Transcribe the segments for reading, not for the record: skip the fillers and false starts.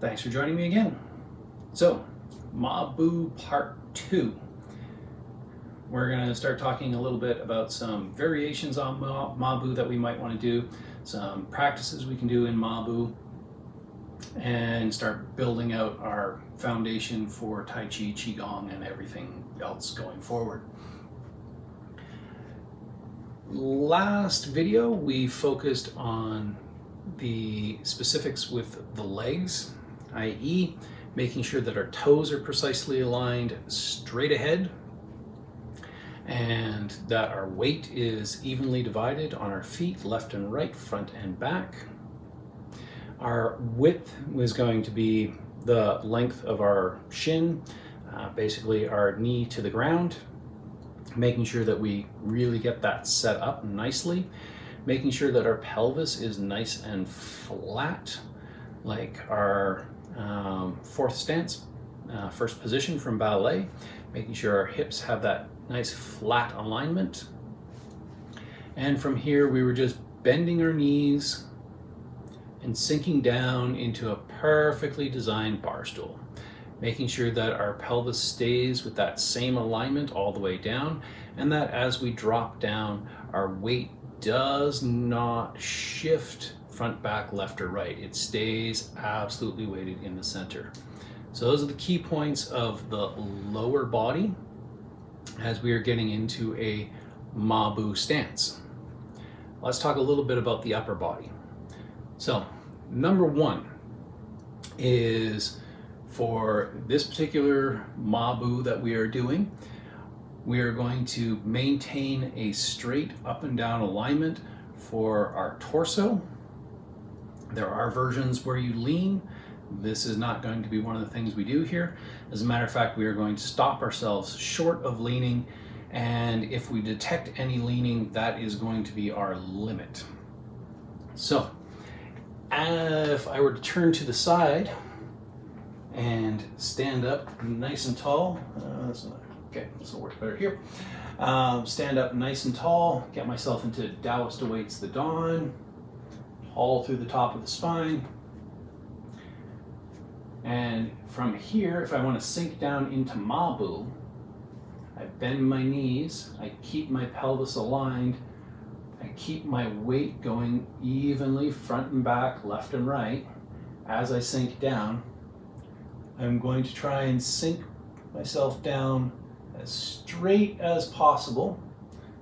Thanks for joining me again. So, Mabu Part 2. We're going to start talking a little bit about some variations on Mabu that we might want to do, some practices we can do in Mabu, and start building out our foundation for Tai Chi, Qigong, and everything else going forward. Last video, we focused on the specifics with the legs, i.e. making sure that our toes are precisely aligned straight ahead and that our weight is evenly divided on our feet, left and right, front and back. Our width was going to be the length of our shin, basically our knee to the ground, making sure that we really get that set up nicely, making sure that our pelvis is nice and flat, like our fourth stance, first position from ballet, making sure our hips have that nice flat alignment. And from here, we were just bending our knees and sinking down into a perfectly designed bar stool, making sure that our pelvis stays with that same alignment all the way down, and that as we drop down, our weight does not shift front, back, left, or right. It stays absolutely weighted in the center. So those are the key points of the lower body as we are getting into a Mabu stance. Let's talk a little bit about the upper body. So number one is, for this particular Mabu that we are doing, we are going to maintain a straight up and down alignment for our torso. There are versions where you lean. This is not going to be one of the things we do here. As a matter of fact, we are going to stop ourselves short of leaning, and if we detect any leaning, that is going to be our limit. So, if I were to turn to the side and stand up nice and tall, okay, this will work better here. Stand up nice and tall, get myself into Taoist awaits the dawn, all through the top of the spine. And from here, if I want to sink down into Mabu, I bend my knees, I keep my pelvis aligned, I keep my weight going evenly front and back, left and right. As I sink down, I'm going to try and sink myself down as straight as possible,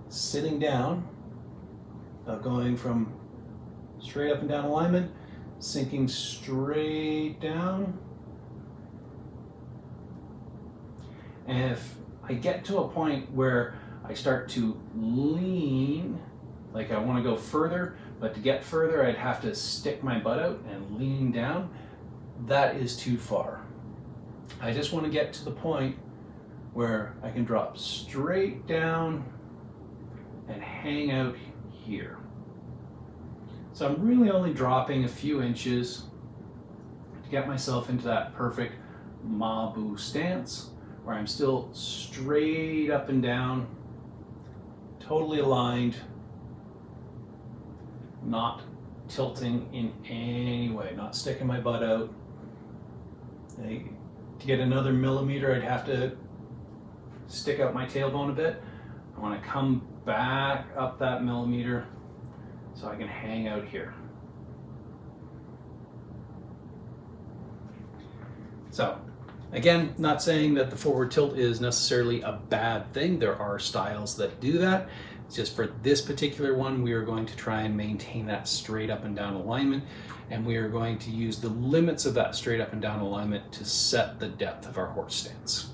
sitting down, going from straight up and down alignment, sinking straight down. And if I get to a point where I start to lean, like I want to go further, but to get further I'd have to stick my butt out and lean down, that is too far. I just want to get to the point where I can drop straight down and hang out here. So I'm really only dropping a few inches to get myself into that perfect Mabu stance, where I'm still straight up and down, totally aligned, not tilting in any way, not sticking my butt out. To get another millimeter, I'd have to stick out my tailbone a bit. I want to come back up that millimeter so I can hang out here. So, again, not saying that the forward tilt is necessarily a bad thing. There are styles that do that. It's just for this particular one, we are going to try and maintain that straight up and down alignment, and we are going to use the limits of that straight up and down alignment to set the depth of our horse stance.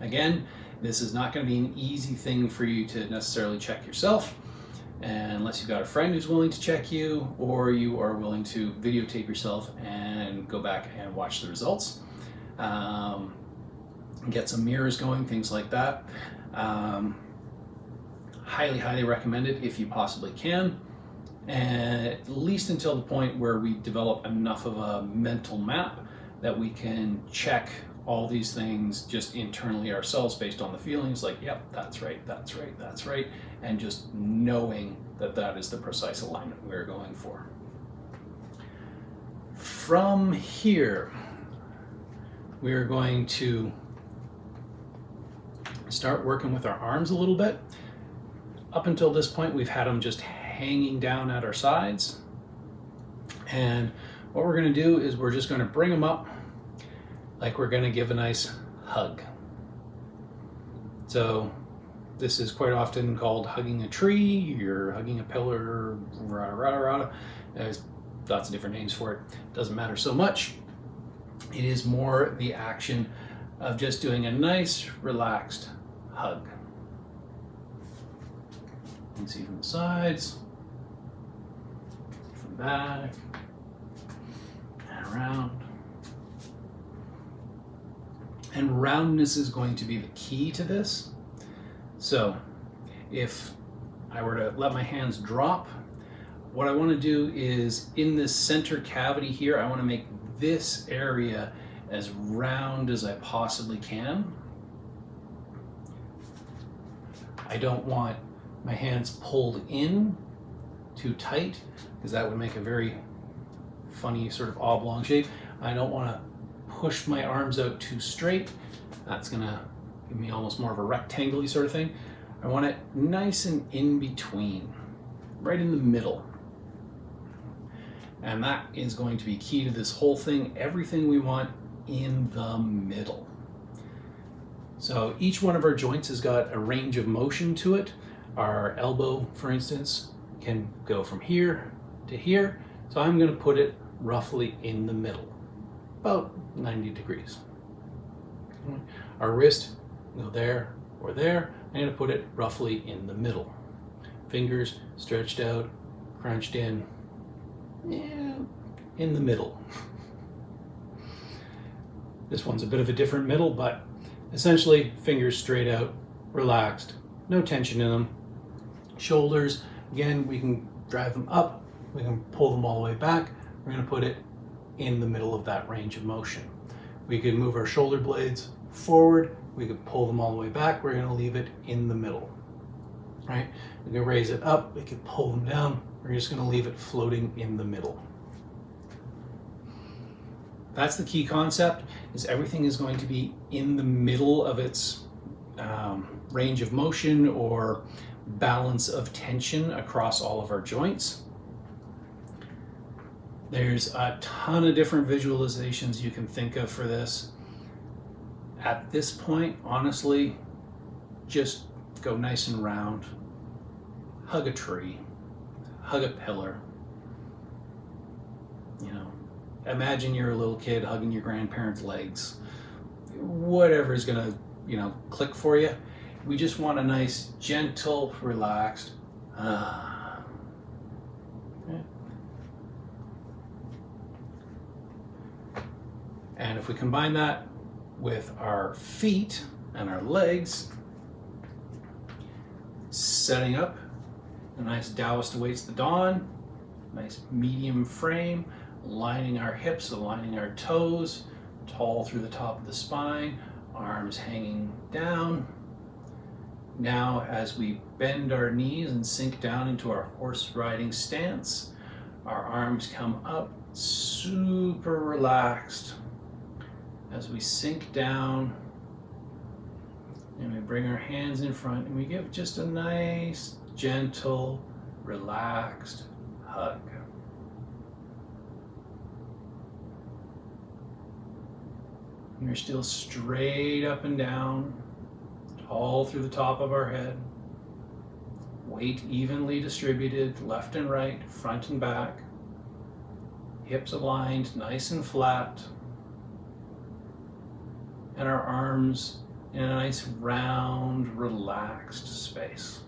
Again, this is not going to be an easy thing for you to necessarily check yourself, unless you've got a friend who's willing to check you, or you are willing to videotape yourself and go back and watch the results. Get some mirrors going, things like that. Highly recommended if you possibly can, and at least until the point where we develop enough of a mental map that we can check all these things just internally ourselves based on the feelings, like, yep, that's right, that's right, that's right, and just knowing that that is the precise alignment we're going for. from here, we are going to start working with our arms a little bit. Up until this point, we've had them just hanging down at our sides. And what we're going to do is we're just going to bring them up like we're going to give a nice hug. So this is quite often called hugging a tree, you're hugging a pillar, rah, rah, rah. There's lots of different names for it. Doesn't matter so much. It is more the action of just doing a nice, relaxed hug. You can see from the sides, from the back, and around. And roundness is going to be the key to this. So if I were to let my hands drop, what I want to do is in this center cavity here, I want to make this area as round as I possibly can. I don't want my hands pulled in too tight because that would make a very funny sort of oblong shape. I don't want to push my arms out too straight. That's gonna give me almost more of a rectangle-y sort of thing. I want it nice and in between, right in the middle. And that is going to be key to this whole thing. Everything we want in the middle. So each one of our joints has got a range of motion to it. Our elbow, for instance, can go from here to here. So I'm going to put it roughly in the middle, about 90 degrees. Our wrist can go there or there. I'm going to put it roughly in the middle. Fingers stretched out, crunched in, in the middle. This one's a bit of a different middle, but essentially fingers straight out, relaxed, no tension in them. Shoulders, again, we can drive them up, we can pull them all the way back. We're going to put it in the middle of that range of motion. We could move our shoulder blades forward, we could pull them all the way back. We're going to leave it in the middle, right? We can raise it up, we could pull them down. We're just going to leave it floating in the middle. That's the key concept, is everything is going to be in the middle of its range of motion or balance of tension across all of our joints. There's a ton of different visualizations you can think of for this. At this point, honestly, just go nice and round. Hug a tree, hug a pillar. You know, imagine you're a little kid hugging your grandparents' legs. Whatever is gonna, click for you. We just want a nice, gentle, relaxed. Okay. And if we combine that with our feet and our legs, setting up a nice Taoist awaits the dawn, nice medium frame, aligning our hips, aligning our toes, tall through the top of the spine, arms hanging down. Now, as we bend our knees and sink down into our horse riding stance, our arms come up, super relaxed. As we sink down, and we bring our hands in front, and we give just a nice, gentle, relaxed hug. You're still straight up and down, tall through the top of our head. Weight evenly distributed, left and right, front and back. Hips aligned, nice and flat. And our arms in a nice round, relaxed space.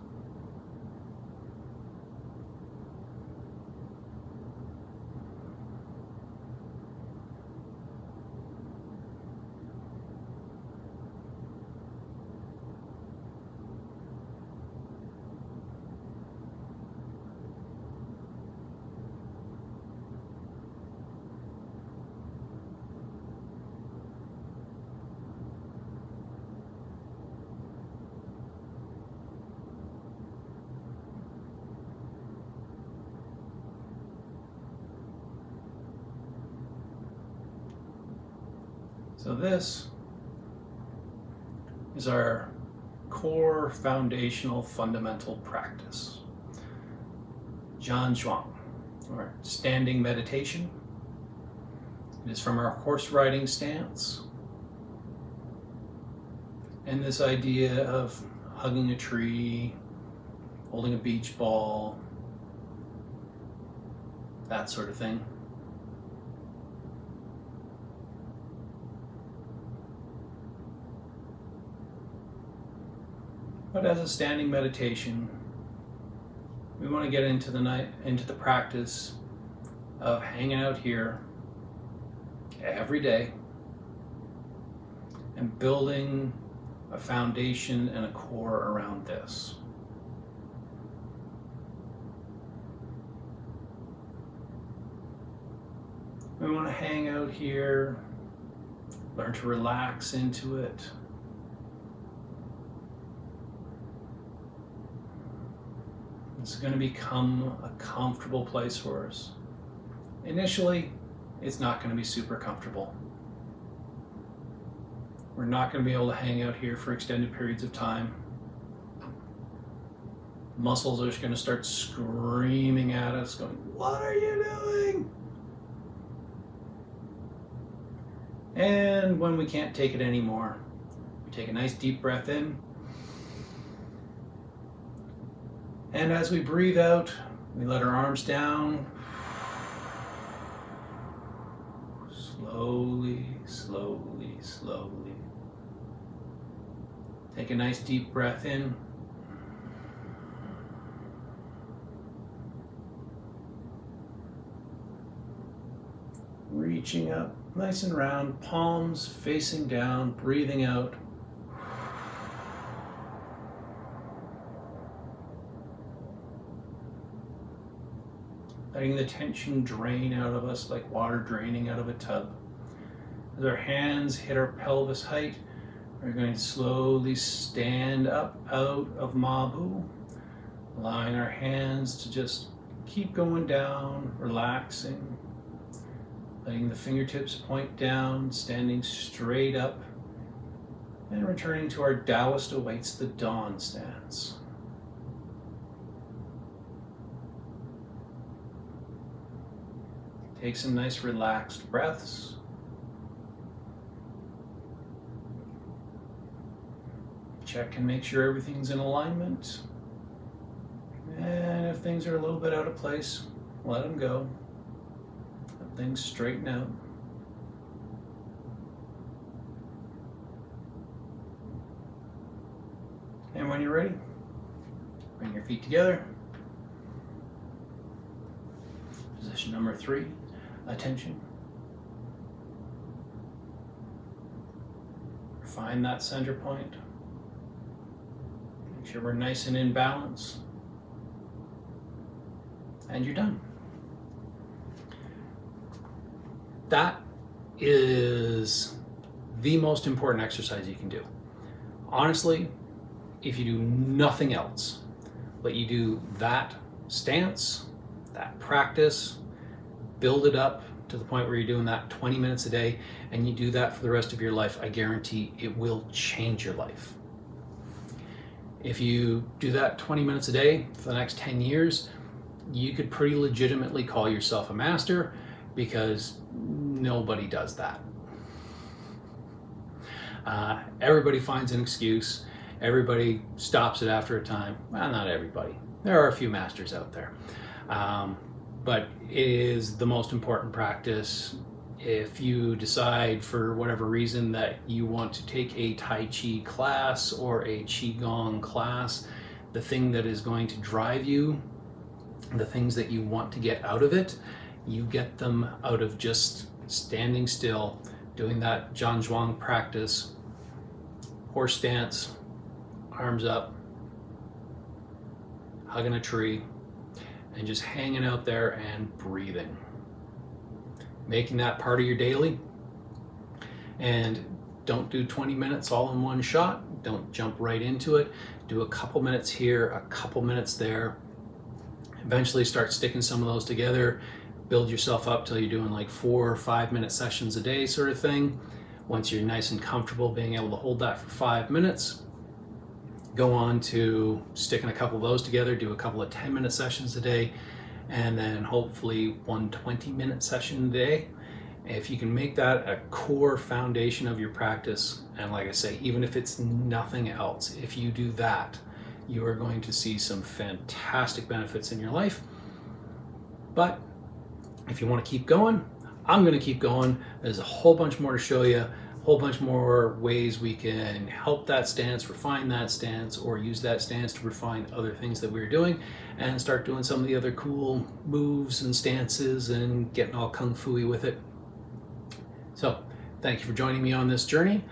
So this is our core foundational fundamental practice. Zhanzhuang, or standing meditation. It is from our horse riding stance. And this idea of hugging a tree, holding a beach ball, that sort of thing. But as a standing meditation, we want to get into the practice of hanging out here every day and building a foundation and a core around this. We want to hang out here, learn to relax into it. This is going to become a comfortable place for us. Initially, it's not going to be super comfortable. We're not going to be able to hang out here for extended periods of time. Muscles are just going to start screaming at us, going, "What are you doing?" And when we can't take it anymore, we take a nice deep breath in. And as we breathe out, we let our arms down. Slowly, slowly, slowly. Take a nice deep breath in. Reaching up, nice and round, palms facing down, breathing out. Letting the tension drain out of us like water draining out of a tub. As our hands hit our pelvis height, we're going to slowly stand up out of Mabu, allowing our hands to just keep going down, relaxing, letting the fingertips point down, standing straight up, and returning to our Taoist awaits the dawn stance. Take some nice relaxed breaths. Check and make sure everything's in alignment. And if things are a little bit out of place, let them go. Let things straighten out. And when you're ready, bring your feet together. Position number 3. Attention. Find that center point. Make sure we're nice and in balance. And you're done. That is the most important exercise you can do. Honestly, if you do nothing else, but you do that stance, that practice, build it up to the point where you're doing that 20 minutes a day, and you do that for the rest of your life, I guarantee it will change your life. If you do that 20 minutes a day for the next 10 years, you could pretty legitimately call yourself a master, because nobody does that. Everybody finds an excuse. Everybody stops it after a time. Well, not everybody. There are a few masters out there. But it is the most important practice. If you decide for whatever reason that you want to take a Tai Chi class or a Qigong class, the thing that is going to drive you, the things that you want to get out of it, you get them out of just standing still, doing that Zhanzhuang practice, horse stance, arms up, hugging a tree, and just hanging out there and breathing. Making that part of your daily. And don't do 20 minutes all in one shot. Don't jump right into it. Do a couple minutes here, a couple minutes there. Eventually start sticking some of those together. Build yourself up till you're doing like 4 or 5 minute sessions a day sort of thing. Once you're nice and comfortable being able to hold that for 5 minutes, go on to sticking a couple of those together, do a couple of 10-minute sessions a day, and then hopefully one 20-minute session a day. If you can make that a core foundation of your practice, and like I say, even if it's nothing else, if you do that, you are going to see some fantastic benefits in your life. But if you want to keep going, I'm going to keep going. There's a whole bunch more to show you, a whole bunch more ways we can help that stance, refine that stance, or use that stance to refine other things that we're doing, and start doing some of the other cool moves and stances and getting all kung fu-y with it. So thank you for joining me on this journey.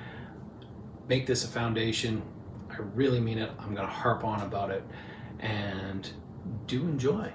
Make this a foundation. I really mean it. I'm going to harp on about it, and do enjoy.